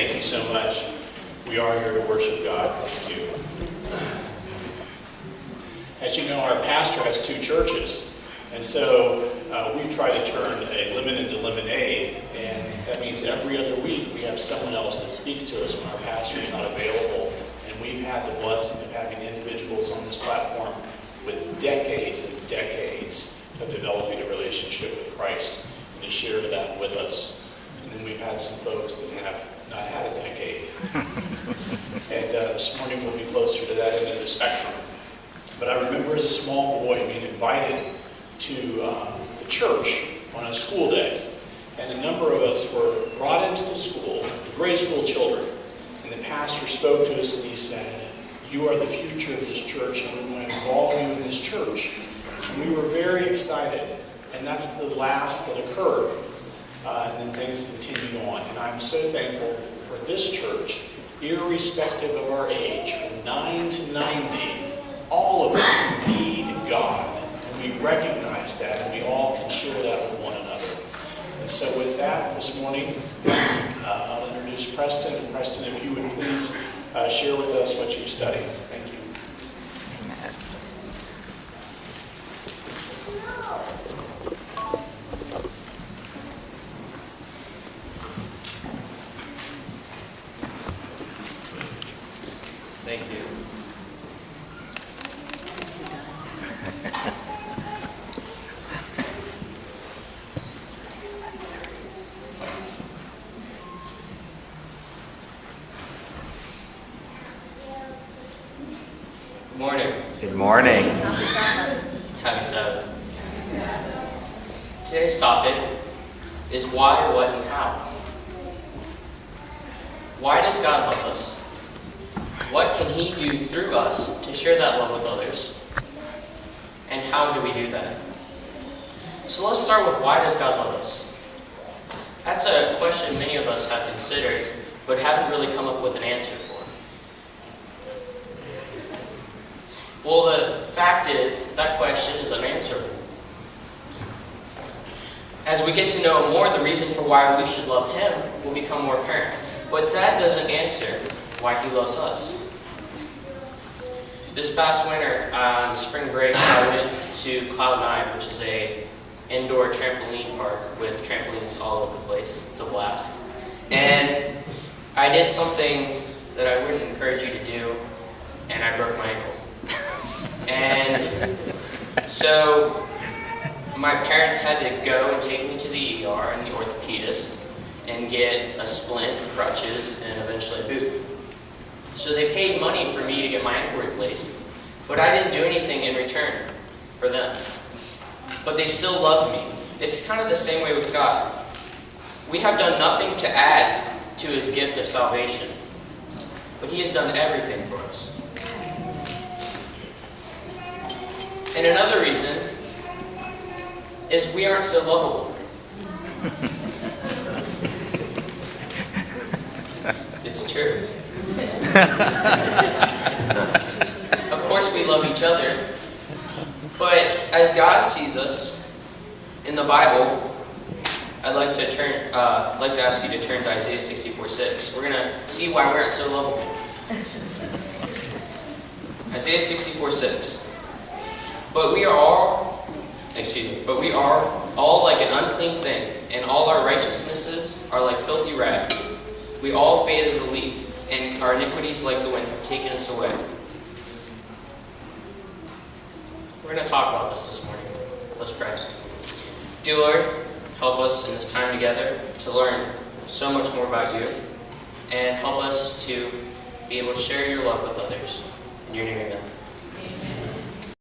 thank you so much. We are here to worship God. Thank you. As you know, our pastor has two churches, and so we try to turn a lemon into lemonade, and that means every other week we have someone else that speaks to us when our pastor is not available. And we've had the blessing of having individuals on this platform with decades and decades of developing a relationship with Christ and to share that with us. And then we've had some folks that have not had a decade. And this morning we'll be closer to that end of the spectrum. But I remember as a small boy being invited to the church on a school day. And a number of us were brought into the school, grade school children. And the pastor spoke to us and he said, "You are the future of this church, and we want to involve you in this church." And we were very excited. And that's the last that occurred. And then things continued on. And I'm so thankful for this church, irrespective of our age, from 9 to 90, all of us need God. And we recognize that, and we all can share that with one another. And so with that, this morning, I'll introduce Preston. And Preston, if you would please share with us what you've studied. Thank you. Thank you. Good morning. Good morning. Happy Sabbath. Today's topic is why, what, and how. Why does God love us? What can He do through us to share that love with others? And how do we do that? So let's start with why does God love us? That's a question many of us have considered, but haven't really come up with an answer for. Well, the fact is, that question is unanswerable. As we get to know more, the reason for why we should love Him will become more apparent. But that doesn't answer why He loves us. This past winter, on spring break, I went to Cloud9, which is a indoor trampoline park with trampolines all over the place. It's a blast. And I did something that I wouldn't encourage you to do, and I broke my ankle. And so my parents had to go and take me to the ER and the orthopedist and get a splint, crutches, and eventually a boot. So they paid money for me to get my ankle replaced, but I didn't do anything in return for them. But they still loved me. It's kind of the same way with God. We have done nothing to add to His gift of salvation, but He has done everything for us. And another reason is we aren't so lovable. It's true. Of course we love each other, but as God sees us in the Bible, I'd like to ask you to turn to Isaiah 64:6. We're going to see why we aren't so lovable. Isaiah 64:6. But we are all like an unclean thing, and all our righteousnesses are like filthy rags. We all fade as a leaf, and our iniquities like the wind have taken us away. We're going to talk about this morning. Let's pray. Dear Lord, help us in this time together to learn so much more about you, and help us to be able to share your love with others. In your name, amen.